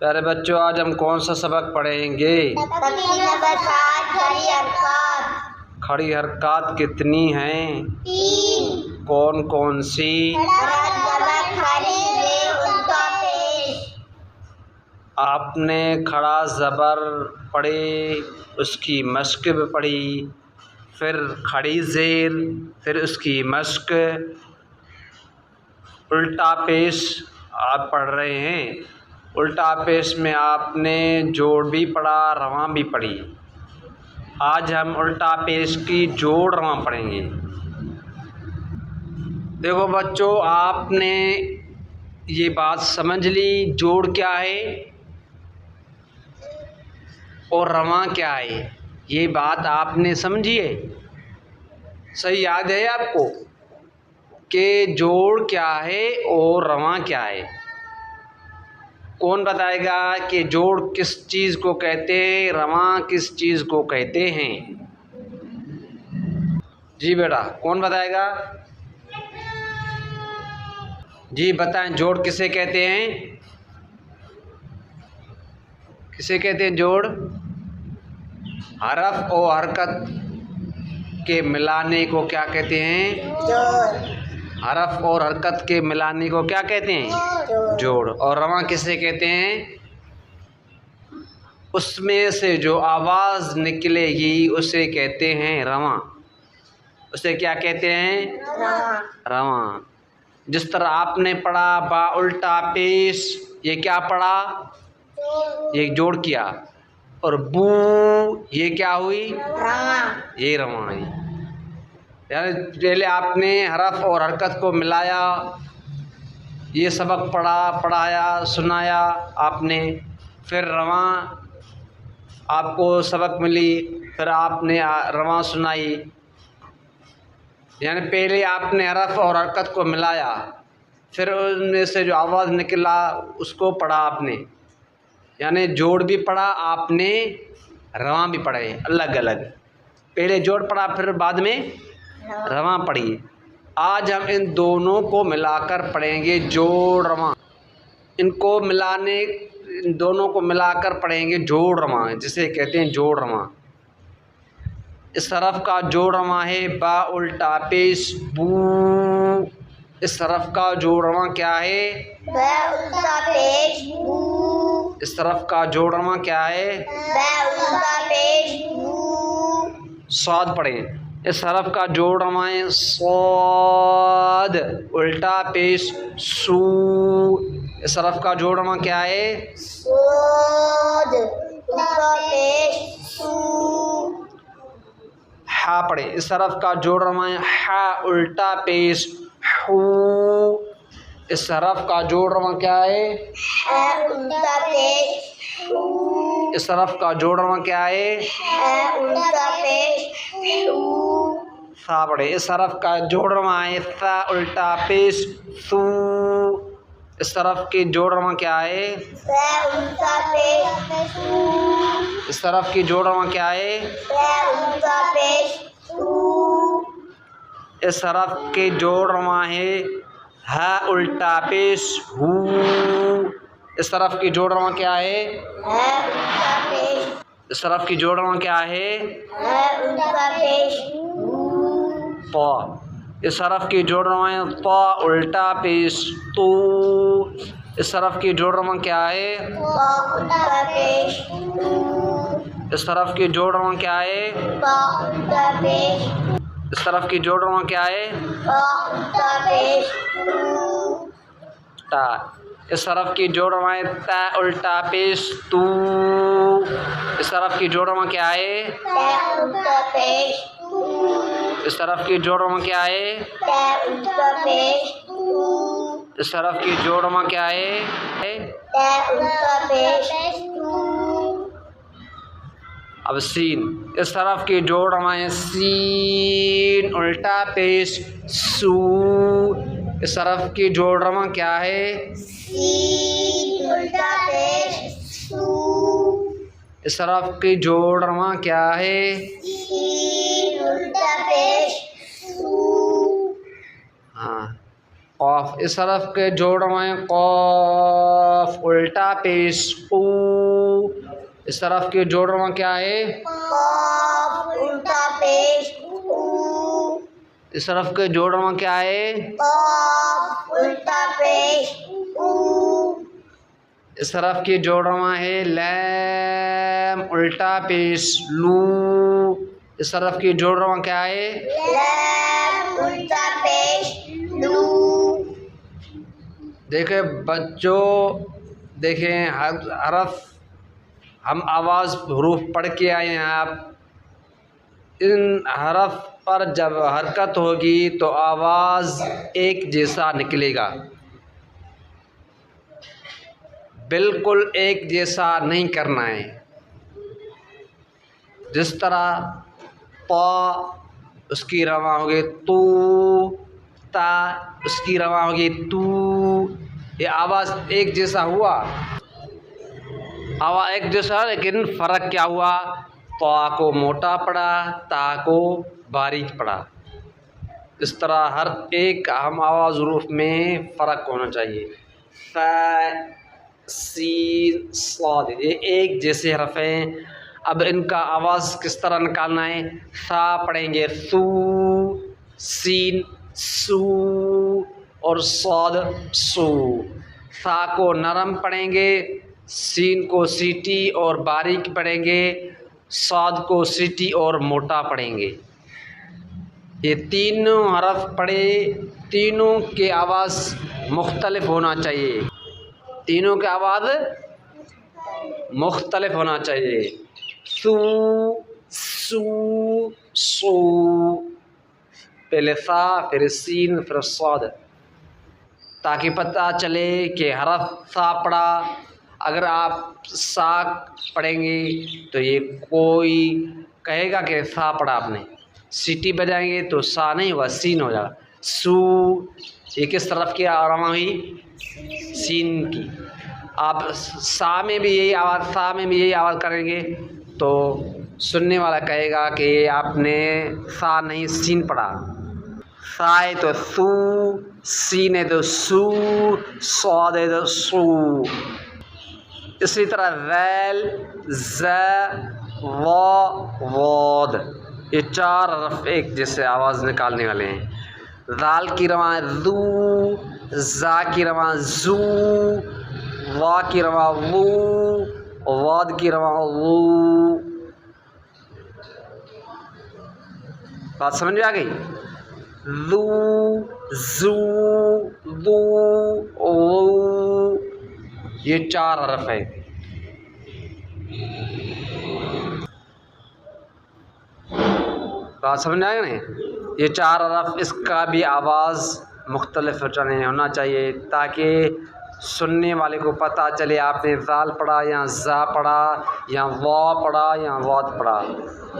प्यारे बच्चों, आज हम कौन सा सबक पढ़ेंगे? खड़ी हरकत कितनी हैं? 3। कौन कौन सी? आपने खड़ा ज़बर पढ़े, उसकी मश्क भी पढ़ी, फिर खड़ी ज़ेर, फिर उसकी मश्क, उल्टा पेश आप पढ़ रहे हैं। उल्टा पेश में आपने जोड़ भी पढ़ा, रवां भी पढ़ी। आज हम उल्टा पेश की जोड़ रवां पढ़ेंगे। देखो बच्चों, आपने ये बात समझ ली, जोड़ क्या है और रवां क्या है, ये बात आपने समझी है। सही याद है आपको कि जोड़ क्या है और रवां क्या है? कौन बताएगा कि जोड़ किस चीज़ को कहते हैं, रवां किस चीज़ को कहते हैं? जी बेटा, कौन बताएगा? जी बताएं, जोड़ किसे कहते हैं? किसे कहते हैं जोड़? हरफ और हरकत के मिलाने को क्या कहते हैं? हरफ और हरकत के मिलाने को क्या कहते हैं? जोड़। और रवां किसे कहते हैं? उसमें से जो आवाज़ निकलेगी उसे कहते हैं रवां। उसे क्या कहते हैं? रवां। जिस तरह आपने पढ़ा बा उल्टा पेश, ये क्या पढ़ा? ये जोड़ किया। और बू, ये क्या हुई? ये रवां हुई। यानी पहले आपने हरफ और हरकत को मिलाया, ये सबक पढ़ा, पढ़ाया, सुनाया आपने, फिर रवां आपको सबक मिली, फिर आपने रवां सुनाई। यानी पहले आपने हरफ और हरकत को मिलाया, फिर उनमें से जो आवाज़ निकला उसको पढ़ा आपने। यानी जोड़ भी पढ़ा आपने, रवां भी पढ़े अलग अलग। पहले जोड़ पढ़ा, फिर बाद में रवां पढ़ी। आज हम इन दोनों को मिलाकर पढ़ेंगे, जोड़ रवां। इनको मिलाने, इन दोनों को मिलाकर पढ़ेंगे जोड़ रवां, जिसे कहते हैं जोड़ रवां। इस हरफ का जोड़ रवां है बा उल्टा पेश बू। इस हरफ का जोड़ रवां क्या है? बा उल्टा पेश बू। इस हरफ का जोड़ रवां क्या है? बा उल्टा पेश बू। स्वाद पढ़ें। इस हरफ का जोड़ रवां है स्वाद, उल्टा पेश सू। इस हरफ का जोड़ रवां क्या है? सोद, उल्टा पेश सू। हा पढ़े। इस हरफ का जोड़ रवां है हा, उल्टा पेश हू। इस हरफ का जोड़ रवां क्या है? हा, उल्टा पेश हू। इस हरफ का जोड़ रवां क्या है? हा, उल्टा पेश हू। सा पढ़े। इस हरफ का जोड़ रवां है सा, उल्टा पेश सू। इस हरफ के जोड़ रवां क्या है? सा, उल्टा पेश हू। इस हरफ की जोड़ रवां क्या है? सा, उल्टा पेश हू। इस हरफ के जोड़ रवां है हा, उल्टा पेश हू। इस हरफ की जोड़ रवां क्या है? हा, उल्टा पेश। इस हरफ की जोड़ रवां क्या है? हा, उल्टा पेश हू। पा। इस हरफ की जोड़ रवां है पा, उल्टा पेश तू। इस हरफ की जोड़ रवां क्या है? पा, उल्टा पेश हू। इस हरफ की जोड़ रवां क्या है? पा, उल्टा पेश। इस तरफ की जोड़ रवां क्या है? पा, उल्टा पेश हू। ता। इस हरफ की जोड़ रवां है ता, उल्टा पेश तू। इस तरफ की जोड़ रवां क्या है? ता, उल्टा पेश हू। इस तरफ की जोड़ रवां क्या है? ता, उल्टा पेश हू। इस तरफ की जोड़ रवां क्या है? ता, उल्टा पेश हू। अब सीन, इस तरफ की जोड़ रवाएं सीन उल्टा पेश सू, इस तरफ की जोड़ रवा क्या है सीन उल्टा पेश सू, इस तरफ की जोड़ रवा क्या है सीन उल्टा पेश सू। हाँ कौफ, इस तरफ के जोड़ रवाएं कौफ उल्टा पेश ऊ, इस तरफ के जोड़ रवा क्या है कॉफ उल्टा पेश ऊ, इस तरफ के जोड़ रवा क्या है कॉफ उल्टा पेश ऊ, इस तरफ की जोड़ रवा है लैम उल्टा पेश लू, इस तरफ की जोड़ रवा क्या है लैम उल्टा पेश लू। देखें बच्चों, देखें हरफ हम आवाज़ हरूफ पढ़ के आए हैं। आप इन हरफ पर जब हरकत होगी तो आवाज़ एक जैसा निकलेगा, बिल्कुल एक जैसा नहीं करना है। जिस तरह पा उसकी रवा होगी तू, ता उसकी रवा होगी तू, ये आवाज़ एक जैसा हुआ, आवाज़ एक जैसा, लेकिन फ़र्क क्या हुआ, ता को मोटा पड़ा, ता को बारीक पड़ा। इस तरह हर एक हम आवाज़ हरूफ में फ़र्क होना चाहिए। फ़ा सीन साद, ये एक जैसे हरफ हैं। अब इनका आवाज़ किस तरह निकालना है, सा पढ़ेंगे सू, सीन सू और साद सू। सा को नरम पढ़ेंगे, सीन को सीटी और बारीक पढ़ेंगे, साद को सीटी और मोटा पढ़ेंगे। ये तीनों हरफ पढ़े, तीनों के आवाज़ मुख्तलिफ होना चाहिए, तीनों की आवाज़ मुख्तलिफ होना चाहिए। सू सू सू, पहले सा फिर सीन फिर साद, ताकि पता चले कि हरफ सा पढ़ा। अगर आप सा पढ़ेंगे तो ये कोई कहेगा कि सा पढ़ा आपने, सीटी बजाएंगे तो सा नहीं हुआ, सीन हो जाएगा। सू, ये किस तरफ की रवा हुई, सीन की। आप सा में भी यही आवाज़, सा में भी यही आवाज़ करेंगे तो सुनने वाला कहेगा कि आपने सा नहीं सीन पढ़ा। सा है तो सू, सीन है तो सू, साद है तो सू। इसी तरह वैल ज़ वा वाद, ये चार हरफ एक जैसे आवाज़ निकालने वाले हैं। ज़ाल की रवा ज़ू, ज़ा की रवा ज़ू, वा की रवा वू, वाद की रवा वू। बात समझ में आ गई। ज़ू ज़ू ज़ू वू, ये चार हरफ है। बात समझ में आएगा नहीं, ये चार हरफ, इसका भी आवाज़ मुख्तलिफ होना चाहिए ताकि सुनने वाले को पता चले आपने ज़ाल पढ़ा या ज़ा पढ़ा या वा पढ़ा या वाद पढ़ा।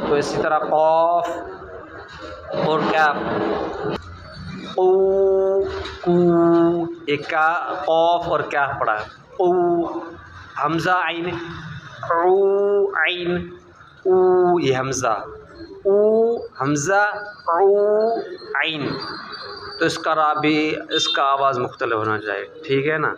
तो इसी तरह कौफ और क्या ऊ कू, एक का कौफ और क्या पढ़ा ऊ, हमज़ा आइन ऊ आइन ऊ, ये हमज़ा ऊ हमज़ा ऊ आइन, तो इसका भी इसका आवाज़ मुख्तलिफ होना चाहिए। ठीक है ना।